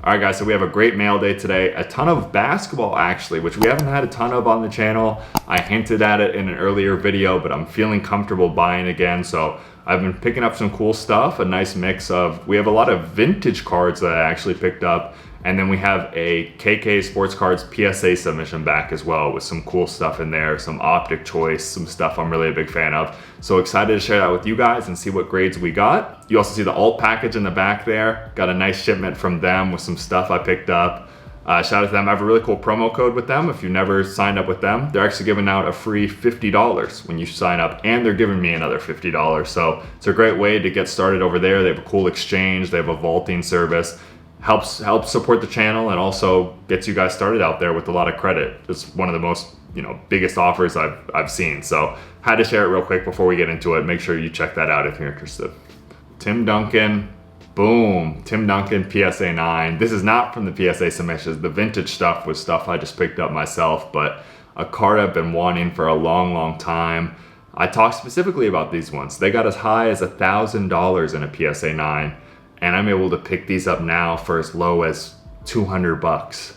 All right, guys, so we have a great mail day today. A ton of basketball, actually, which we haven't had a ton of on the channel. I hinted at it in an earlier video, but I'm feeling comfortable buying again. So I've been picking up some cool stuff, a nice mix of, we have a lot of vintage cards that I actually picked up. And then we have a KK Sports Cards PSA submission back as well with some cool stuff in there, some optic choice, some stuff I'm really a big fan of. So excited to share that with you guys and see what grades we got. You also see the alt package in the back there. Got a nice shipment from them with some stuff I picked up. Shout out to them. I have a really cool promo code with them. If you never signed up with them, they're actually giving out a free $50 when you sign up, and they're giving me another $50. So it's a great way to get started over there. They have a cool exchange. They have a vaulting service. Helps support the channel and also gets you guys started out there with a lot of credit. It's one of the most, biggest offers I've seen. So had to share it real quick before we get into it. Make sure you check that out if you're interested. Tim Duncan, boom. Tim Duncan PSA 9. This is not from the PSA submissions. The vintage stuff was stuff I just picked up myself, but a card I've been wanting for a long time. I talked specifically about these ones. They got as high as $1,000 in a PSA 9. And I'm able to pick these up now for as low as $200,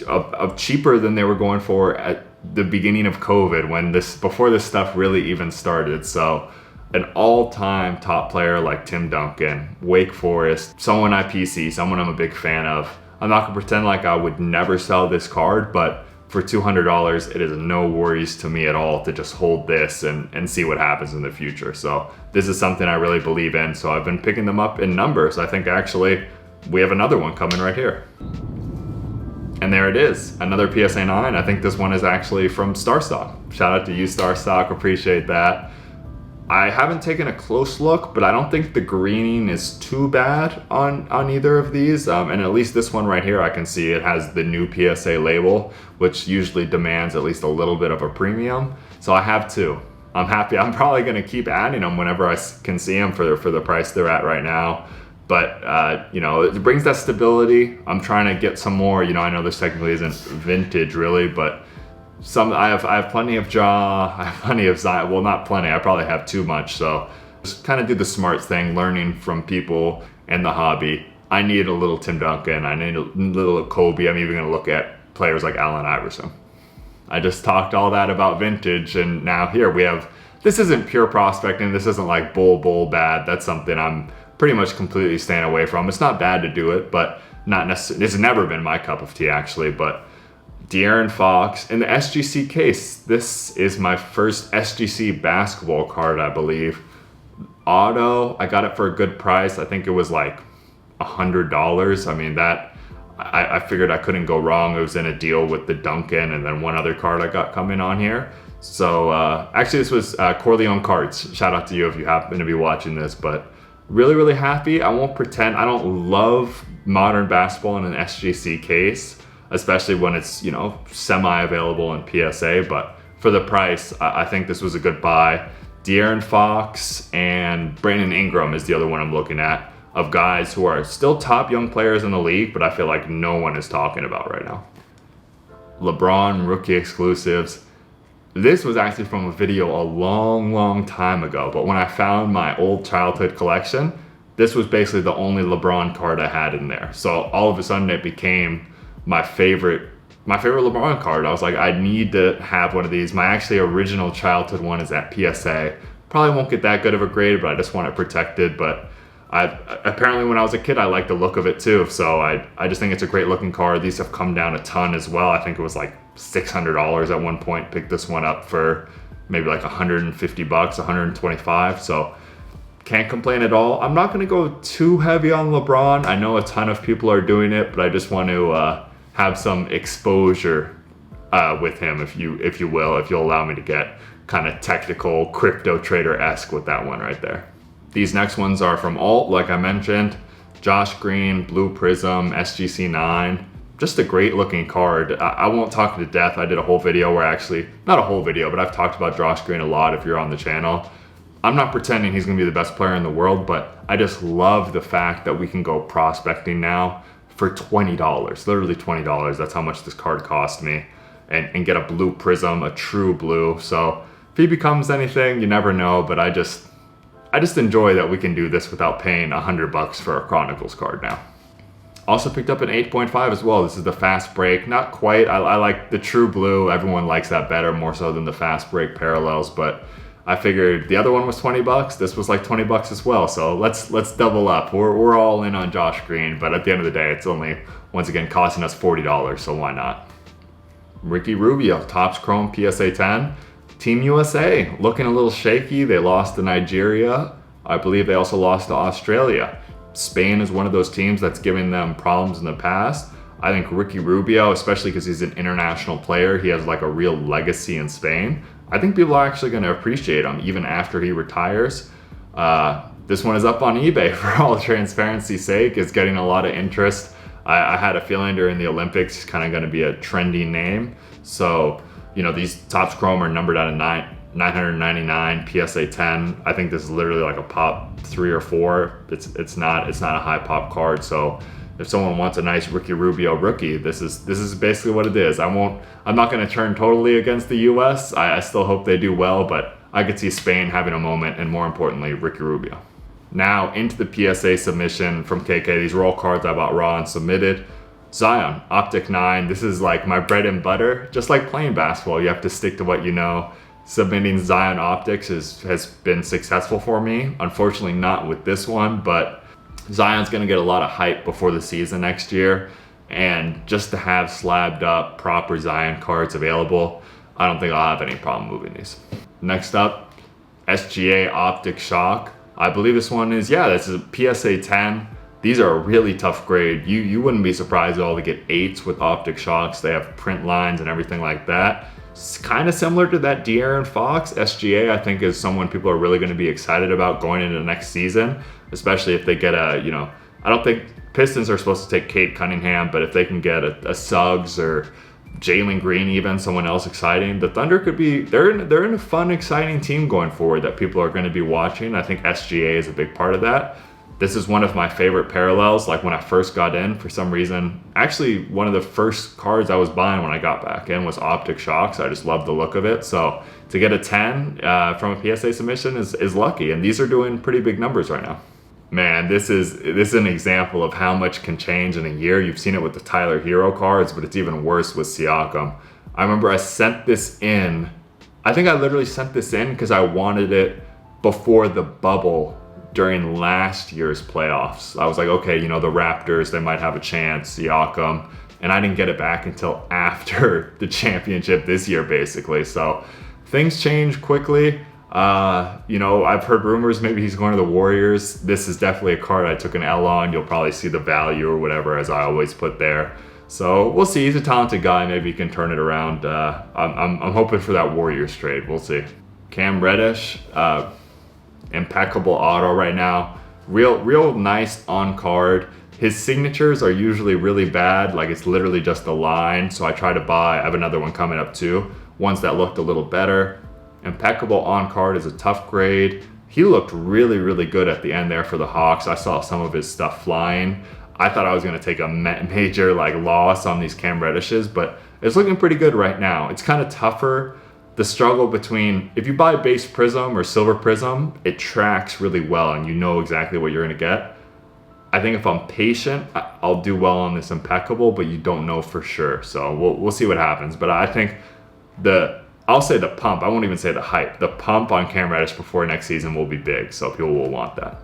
of cheaper than they were going for at the beginning of COVID, before this stuff really even started. So an all-time top player like Tim Duncan, Wake Forest, someone I PC, someone I'm a big fan of. I'm not gonna pretend like I would never sell this card, but for $200, it is no worries to me at all to just hold this and see what happens in the future. So this is something I really believe in. So I've been picking them up in numbers. I think actually we have another one coming right here. And there it is, another PSA 9. I think this one is actually from Starstock. Shout out to you, Starstock, appreciate that. I haven't taken a close look, but I don't think the greening is too bad on either of these. And at least this one right here, I can see it has the new PSA label, which usually demands at least a little bit of a premium. So I have two. I'm happy. I'm probably gonna keep adding them whenever I can see them for the price they're at right now. But it brings that stability. I'm trying to get some more. I know this technically isn't vintage really, but I have plenty of jaw. I have plenty of Zion. Well, not plenty. I probably have too much. So just kind of do the smart thing, learning from people and the hobby. I need a little Tim Duncan. I need a little Kobe. I'm even going to look at players like Allen Iverson. I just talked all that about vintage, and now here we have. This isn't pure prospecting. This isn't like bull bad. That's something I'm pretty much completely staying away from. It's not bad to do it, but not necessarily. It's never been my cup of tea actually, but. De'Aaron Fox in the SGC case. This is my first SGC basketball card, I believe. Auto, I got it for a good price. I think it was like $100. I mean, I figured I couldn't go wrong. It was in a deal with the Duncan and then one other card I got coming on here. So actually this was Corleone Cards. Shout out to you if you happen to be watching this, but really happy. I won't pretend. I don't love modern basketball in an SGC case, especially when it's, semi-available in PSA, but for the price, I think this was a good buy. De'Aaron Fox and Brandon Ingram is the other one I'm looking at, of guys who are still top young players in the league, but I feel like no one is talking about right now. LeBron rookie exclusives. This was actually from a video a long time ago, but when I found my old childhood collection, this was basically the only LeBron card I had in there. So all of a sudden it became my favorite LeBron card. I was like, I need to have one of these. My actually original childhood one is at PSA. Probably won't get that good of a grade, but I just want it protected. But apparently when I was a kid, I liked the look of it too. So I just think it's a great looking card. These have come down a ton as well. I think it was like $600 at one point. Picked this one up for maybe like $150, $125. So can't complain at all. I'm not going to go too heavy on LeBron. I know a ton of people are doing it, but I just want to have some exposure with him, if you will, if you'll allow me to get kind of technical crypto trader-esque with that one right there. These next ones are from Alt, like I mentioned. Josh Green, Blue Prism, SGC 9. Just a great looking card. I won't talk to death. I did a whole video where not a whole video, but I've talked about Josh Green a lot if you're on the channel. I'm not pretending he's gonna be the best player in the world, but I just love the fact that we can go prospecting now for $20, literally $20. That's how much this card cost me, and get a Blue Prism, a true blue. So if he becomes anything, you never know, but I just enjoy that we can do this without paying $100 for a Chronicles card now. Also picked up an 8.5 as well. This is the fast break. Not quite. I like the true blue. Everyone likes that better, more so than the fast break parallels. But I figured the other one was 20 bucks. This was like 20 bucks as well. So let's double up. We're all in on Josh Green. But at the end of the day, it's only, once again, costing us $40. So why not? Ricky Rubio, Topps Chrome PSA 10. Team USA, looking a little shaky. They lost to Nigeria. I believe they also lost to Australia. Spain is one of those teams that's given them problems in the past. I think Ricky Rubio, especially because he's an international player, he has like a real legacy in Spain. I think people are actually going to appreciate him even after he retires. This one is up on eBay for all transparency's sake. It's getting a lot of interest. I had a feeling during the Olympics it's kind of going to be a trendy name. So, you know, these Topps Chrome are numbered out of 999 PSA 10. I think this is literally like a pop 3 or 4. It's not a high pop card. So if someone wants a nice Ricky Rubio rookie, this is basically what it is. I'm not going to turn totally against the US. I still hope they do well, but I could see Spain having a moment, and more importantly, Ricky Rubio. Now into the PSA submission from KK. These are all cards I bought raw and submitted. Zion, Optic 9. This is like my bread and butter. Just like playing basketball, you have to stick to what you know. Submitting Zion Optics has been successful for me. Unfortunately not with this one, but Zion's gonna get a lot of hype before the season next year. And just to have slabbed up proper Zion cards available, I don't think I'll have any problem moving these. Next up, SGA Optic Shock. I believe this one is, this is a PSA 10. These are a really tough grade. You wouldn't be surprised at all to get 8s with Optic Shocks. They have print lines and everything like that. It's kind of similar to that De'Aaron Fox. SGA, I think, is someone people are really going to be excited about going into the next season, especially if they get I don't think Pistons are supposed to take Cade Cunningham, but if they can get a Suggs or Jalen Green, even someone else exciting, the Thunder could be, they're in a fun, exciting team going forward that people are going to be watching. I think SGA is a big part of that. This is one of my favorite parallels. Like when I first got in, for some reason, actually one of the first cards I was buying when I got back in was Optic Shocks. I just love the look of it. So to get a 10 from a PSA submission is lucky. And these are doing pretty big numbers right now. Man, this is an example of how much can change in a year. You've seen it with the Tyler Hero cards, but it's even worse with Siakam. I remember I sent this in. I think I literally sent this in because I wanted it before the bubble during last year's playoffs. I was like, okay, the Raptors, they might have a chance, Siakam, and I didn't get it back until after the championship this year, basically. So things change quickly. I've heard rumors maybe he's going to the Warriors. This is definitely a card I took an L on. You'll probably see the value or whatever, as I always put there. So we'll see. He's a talented guy. Maybe he can turn it around. I'm hoping for that Warriors trade. We'll see. Cam Reddish, impeccable auto right now. Real nice on card. His signatures are usually really bad, like it's literally just a line. So I try to buy, I have another one coming up too, ones that looked a little better. Impeccable on card is a tough grade. He looked really good at the end there for the Hawks. I saw some of his stuff flying. I thought I was going to take a major loss on these Cam Reddishes, but it's looking pretty good right now. It's kind of tougher. The struggle between, if you buy base Prism or Silver Prism, it tracks really well and you know exactly what you're going to get. I think if I'm patient, I'll do well on this Impeccable, but you don't know for sure. So we'll see what happens. But I think I'll say the pump, I won't even say the hype. The pump on Cam Reddish before next season will be big, so people will want that.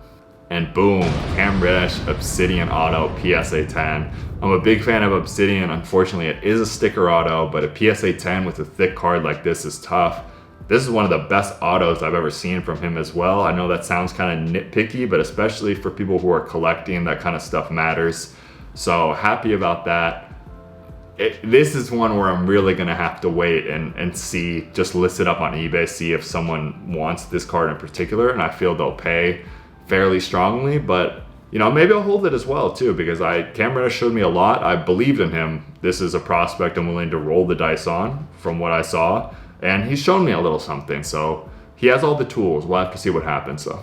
And boom, Cam Reddish Obsidian Auto PSA 10. I'm a big fan of Obsidian. Unfortunately, it is a sticker auto, but a PSA 10 with a thick card like this is tough. This is one of the best autos I've ever seen from him as well. I know that sounds kind of nitpicky, but especially for people who are collecting, that kind of stuff matters. So happy about that. This is one where I'm really going to have to wait and see, just list it up on eBay, see if someone wants this card in particular, and I feel they'll pay fairly strongly, but maybe I'll hold it as well too, because Cam Reddish showed me a lot. I believed in him. This is a prospect I'm willing to roll the dice on from what I saw, and he's shown me a little something, so he has all the tools. We'll have to see what happens. So,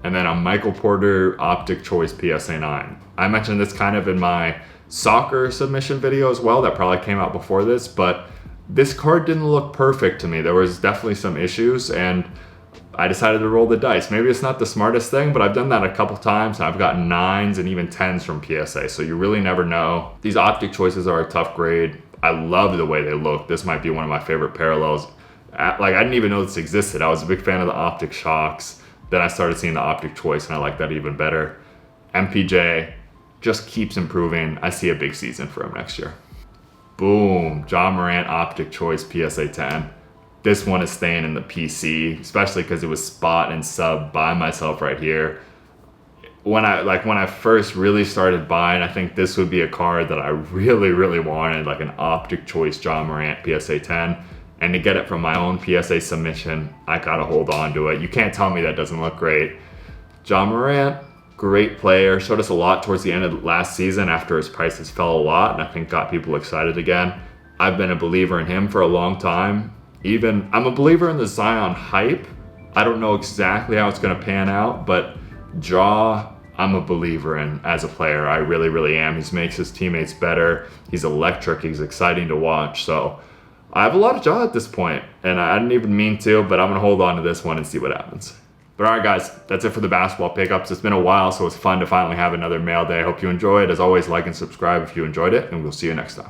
and then a Michael Porter Optic Choice PSA 9. I mentioned this kind of in my soccer submission video as well, that probably came out before this, but this card didn't look perfect to me. There was definitely some issues, and I decided to roll the dice. Maybe it's not the smartest thing, but I've done that a couple times. I've gotten 9s and even 10s from PSA, so you really never know. These optic choices are a tough grade. I love the way they look. This might be one of my favorite parallels. Like, I didn't even know this existed. I was a big fan of the optic shocks. Then I started seeing the optic choice, and I like that even better. MPJ just keeps improving. I see a big season for him next year. Boom, John Morant optic choice PSA 10. This one is staying in the PC, especially because it was spot and sub by myself right here. When I first really started buying, I think this would be a card that I really, really wanted, like an optic choice John Morant PSA 10. And to get it from my own PSA submission, I gotta hold on to it. You can't tell me that doesn't look great. John Morant, great player, showed us a lot towards the end of last season after his prices fell a lot, and I think got people excited again. I've been a believer in him for a long time. I'm a believer in the Zion hype. I don't know exactly how it's gonna pan out, but Ja, I'm a believer in as a player. I really, really am. He makes his teammates better. He's electric. He's exciting to watch. So I have a lot of Ja at this point, and I didn't even mean to, but I'm gonna hold on to this one and see what happens. But all right, guys, that's it for the basketball pickups. It's been a while, so it's fun to finally have another mail day. I hope you enjoyed. As always, like and subscribe if you enjoyed it, and we'll see you next time.